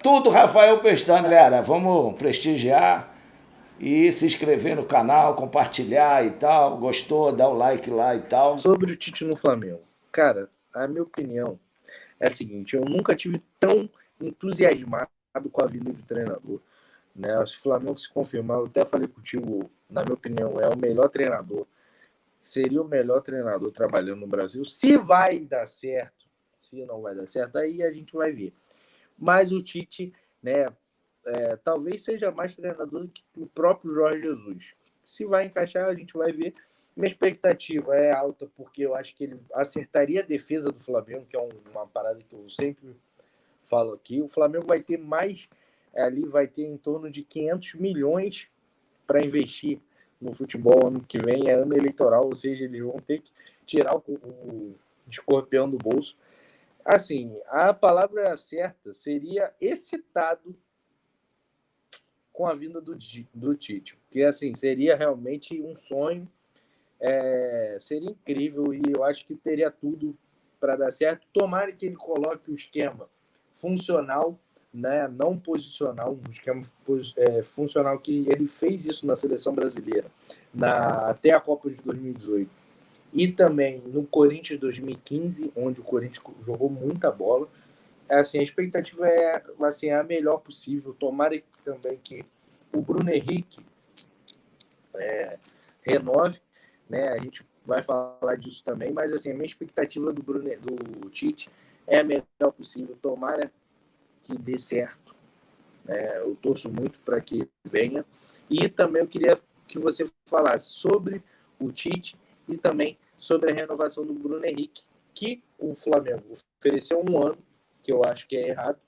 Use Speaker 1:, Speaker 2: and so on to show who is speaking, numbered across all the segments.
Speaker 1: Tudo Rafael Pestana, galera. Vamos prestigiar e se inscrever no canal, compartilhar e tal. Gostou? Dá o like lá e tal.
Speaker 2: Sobre o Tite no Flamengo. Cara, a minha opinião é a seguinte: eu nunca tive tão entusiasmado com a vinda do treinador. Né? Se o Flamengo se confirmar, eu até falei contigo, na minha opinião, é o melhor treinador. Seria o melhor treinador trabalhando no Brasil. Se vai dar certo, se não vai dar certo, aí a gente vai ver. Mas o Tite, né, talvez seja mais treinador que o próprio Jorge Jesus. Se vai encaixar, a gente vai ver. Minha expectativa é alta, porque eu acho que ele acertaria a defesa do Flamengo, que é uma parada que eu sempre falo aqui. O Flamengo vai ter mais, ali vai ter em torno de 500 milhões para investir no futebol ano que vem, é ano eleitoral, ou seja, eles vão ter que tirar o escorpião do bolso. Assim, a palavra certa seria excitado com a vinda do Tite, porque assim, seria realmente um sonho, seria incrível e eu acho que teria tudo para dar certo. Tomara que ele coloque o esquema funcional, né, não posicional, um esquema funcional, que ele fez isso na seleção brasileira, até a Copa de 2018. E também no Corinthians 2015, onde o Corinthians jogou muita bola. Assim, a expectativa é assim, a melhor possível. Tomara também que o Bruno Henrique renove, né? A gente vai falar disso também, mas assim, a minha expectativa do Tite é a melhor possível. Tomara que dê certo. Eu torço muito para que venha. E também eu queria que você falasse sobre o Tite e também sobre a renovação do Bruno Henrique, que o Flamengo ofereceu 1 ano, que eu acho que é errado.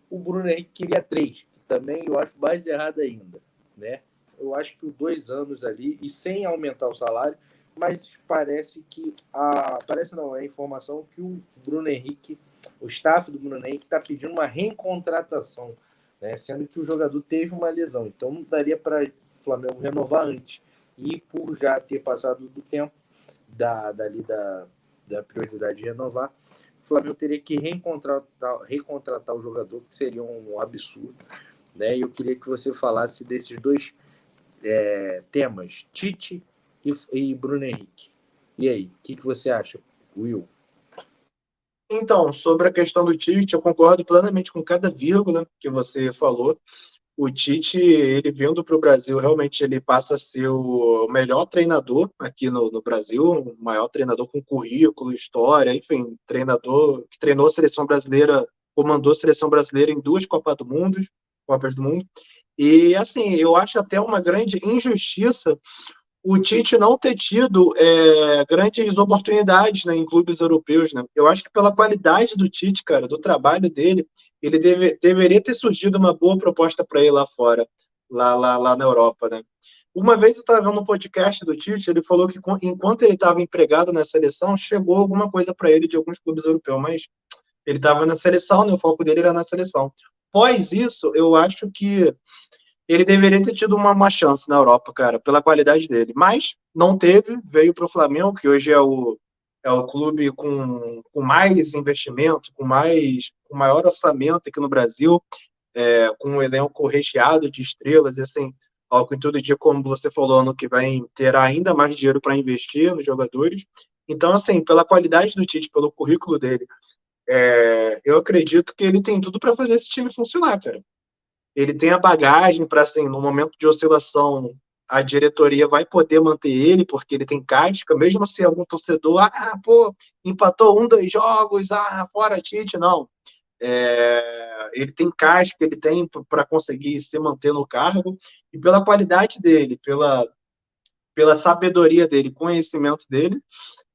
Speaker 2: O Bruno Henrique queria 3, que também eu acho mais errado ainda, né? Eu acho que os 2 anos ali, e sem aumentar o salário, mas parece não, é a informação que o Bruno Henrique, o staff do Bruno Henrique está pedindo uma recontratação, né? Sendo que o jogador teve uma lesão, então não daria para o Flamengo renovar antes. E por já ter passado do tempo da prioridade de renovar, o Flamengo teria que recontratar o jogador, que seria um absurdo. Né? E eu queria que você falasse desses dois temas, Tite e Bruno Henrique. E aí, o que você acha, Will?
Speaker 3: Então, sobre a questão do Tite, eu concordo plenamente com cada vírgula que você falou. O Tite, ele vindo para o Brasil, realmente ele passa a ser o melhor treinador aqui no Brasil, o maior treinador com currículo, história, enfim, treinador que treinou a seleção brasileira, comandou a seleção brasileira em 2 Copas do Mundo. E, assim, eu acho até uma grande injustiça o Tite não ter tido grandes oportunidades, né, em clubes europeus, né? Eu acho que pela qualidade do Tite, cara, do trabalho dele, ele deveria ter surgido uma boa proposta para ele lá fora, lá na Europa, né? Uma vez eu estava vendo um podcast do Tite, ele falou que enquanto ele estava empregado na seleção, chegou alguma coisa para ele de alguns clubes europeus, mas ele estava na seleção, né, o foco dele era na seleção. Após isso, eu acho que ele deveria ter tido uma chance na Europa, cara, pela qualidade dele. Mas não teve, veio para o Flamengo, que hoje é o clube com mais investimento, com maior orçamento aqui no Brasil, com um elenco recheado de estrelas, e assim, ao que todo dia, como você falou, ano que vem terá ainda mais dinheiro para investir nos jogadores. Então, assim, pela qualidade do Tite, pelo currículo dele, eu acredito que ele tem tudo para fazer esse time funcionar, cara. Ele tem a bagagem para, assim, no momento de oscilação, a diretoria vai poder manter ele, porque ele tem casca, mesmo se algum torcedor, pô, empatou 2 jogos, fora Tite, não. Ele tem casca, ele tem para conseguir se manter no cargo, e pela qualidade dele, pela sabedoria dele, conhecimento dele,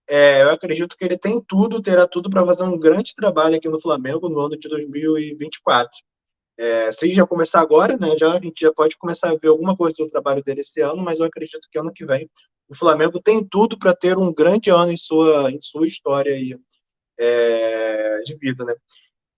Speaker 3: eu acredito que ele tem tudo, terá tudo para fazer um grande trabalho aqui no Flamengo no ano de 2024. Se já começar agora, né, a gente já pode começar a ver alguma coisa do trabalho dele esse ano, mas eu acredito que ano que vem o Flamengo tem tudo para ter um grande ano em sua história aí, de vida, né?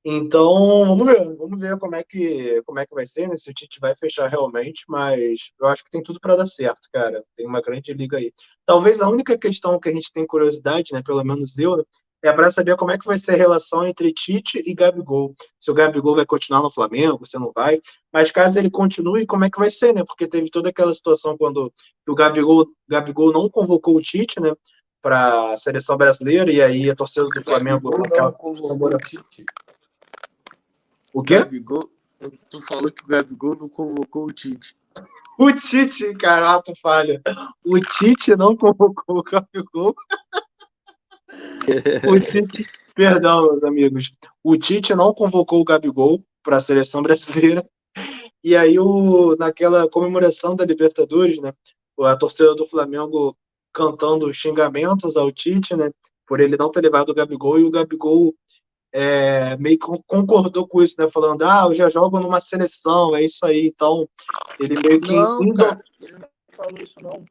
Speaker 3: Então, vamos ver como é que vai ser, né? Se o Tite vai fechar realmente, mas eu acho que tem tudo para dar certo, cara. Tem uma grande liga aí. Talvez a única questão que a gente tem curiosidade, né, pelo menos eu, né, é para saber como é que vai ser a relação entre Tite e Gabigol. Se o Gabigol vai continuar no Flamengo, se não vai. Mas caso ele continue, como é que vai ser, né? Porque teve toda aquela situação quando o Gabigol não convocou o Tite, né? Para a seleção brasileira, e aí a torcida do
Speaker 2: O
Speaker 3: Flamengo
Speaker 2: Gabigol não
Speaker 3: naquela
Speaker 2: convocou o Tite.
Speaker 3: o
Speaker 2: O
Speaker 3: quê?
Speaker 2: Gabigol. Tu falou que o Gabigol não convocou o Tite.
Speaker 3: O Tite, caraca, falha. O Tite não convocou o Gabigol. O Tite, perdão, meus amigos. O Tite não convocou o Gabigol para a seleção brasileira. E aí, naquela comemoração da Libertadores, né? A torcida do Flamengo cantando xingamentos ao Tite, né? Por ele não ter levado o Gabigol, e o Gabigol meio que concordou com isso, né? Falando, eu já jogo numa seleção, é isso aí. Então, ele meio que
Speaker 2: Não, cara, ele não falou isso, não.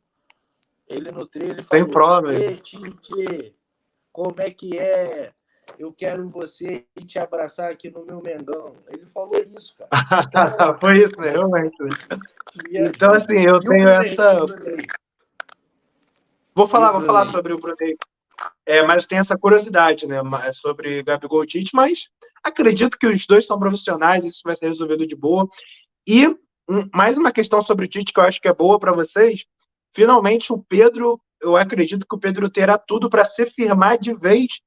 Speaker 2: Ele no treino ele
Speaker 3: tem
Speaker 2: falou:
Speaker 3: prova.
Speaker 2: Ei, Tite, como é que é? Eu quero você e te abraçar aqui no meu Mengão. Ele falou isso, cara. Então,
Speaker 3: Foi isso, né? Realmente. Então, assim, eu
Speaker 2: e o
Speaker 3: tenho
Speaker 2: Bruno Henrique?
Speaker 3: essa. Vou
Speaker 2: E o
Speaker 3: falar, vou
Speaker 2: Bruno
Speaker 3: falar
Speaker 2: Henrique?
Speaker 3: sobre o Bruno Henrique. Mas tem essa curiosidade, né? Sobre Gabigol e Tite, mas acredito que os dois são profissionais, isso vai ser resolvido de boa. E mais uma questão sobre o Tite que eu acho que é boa para vocês. Finalmente, o Pedro, eu acredito que o Pedro terá tudo para se firmar de vez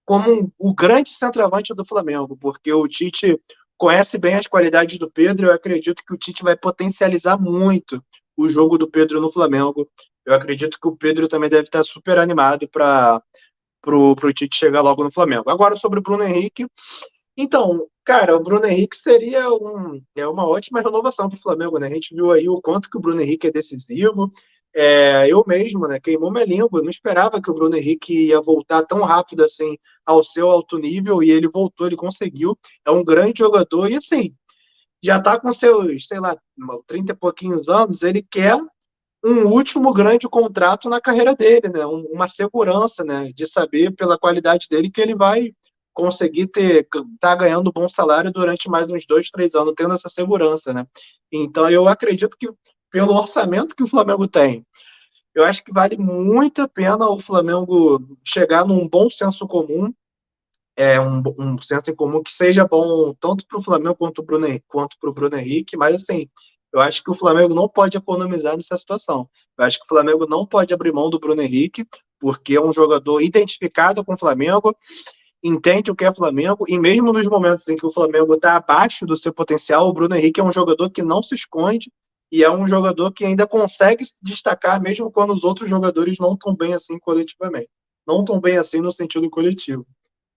Speaker 3: como o grande centroavante do Flamengo, porque o Tite conhece bem as qualidades do Pedro. Eu acredito que o Tite vai potencializar muito o jogo do Pedro no Flamengo. Eu acredito que o Pedro também deve estar super animado para o Tite chegar logo no Flamengo. Agora, sobre o Bruno Henrique, então, cara, o Bruno Henrique seria uma ótima renovação para o Flamengo, né? A gente viu aí o quanto que o Bruno Henrique é decisivo. Eu mesmo, né, queimou minha língua, eu não esperava que o Bruno Henrique ia voltar tão rápido assim ao seu alto nível, e ele voltou, ele conseguiu. É um grande jogador, e assim, já está com seus, sei lá, 30 e pouquinhos anos, ele quer um último grande contrato na carreira dele, né? Uma segurança, né? De saber pela qualidade dele que ele vai conseguir tá ganhando um bom salário durante mais uns 2, 3 anos, tendo essa segurança, né? Então eu acredito que pelo orçamento que o Flamengo tem, eu acho que vale muito a pena o Flamengo chegar num bom senso comum, um senso em comum que seja bom tanto para o Flamengo quanto para o Bruno Henrique, mas assim, eu acho que o Flamengo não pode economizar nessa situação. Eu acho que o Flamengo não pode abrir mão do Bruno Henrique, porque é um jogador identificado com o Flamengo, entende o que é Flamengo, e mesmo nos momentos em que o Flamengo está abaixo do seu potencial, o Bruno Henrique é um jogador que não se esconde e é um jogador que ainda consegue se destacar mesmo quando os outros jogadores não estão bem assim coletivamente. Não estão bem assim no sentido coletivo.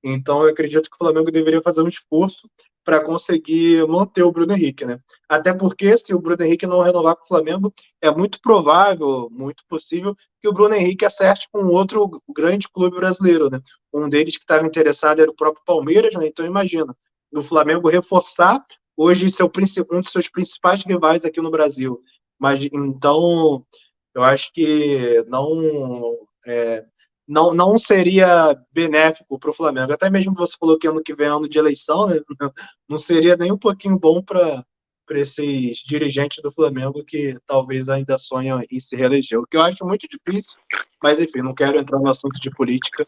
Speaker 3: Então, eu acredito que o Flamengo deveria fazer um esforço para conseguir manter o Bruno Henrique, né? Até porque, se o Bruno Henrique não renovar com o Flamengo, é muito provável, muito possível, que o Bruno Henrique acerte com outro grande clube brasileiro, né? Um deles que estava interessado era o próprio Palmeiras, né? Então, imagina, o Flamengo reforçar hoje um dos seus principais rivais aqui no Brasil. Mas, então, eu acho que não seria benéfico para o Flamengo. Até mesmo você falou que ano que vem é ano de eleição, né? Não seria nem um pouquinho bom para esses dirigentes do Flamengo que talvez ainda sonham em se reeleger. O que eu acho muito difícil, mas enfim, não quero entrar no assunto de política,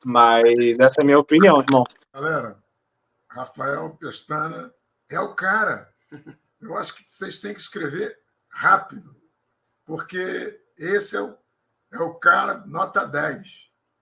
Speaker 3: mas essa é a minha opinião, irmão.
Speaker 4: Galera, Rafael Pestana é o cara. Eu acho que vocês têm que escrever rápido, porque esse é o cara nota 10.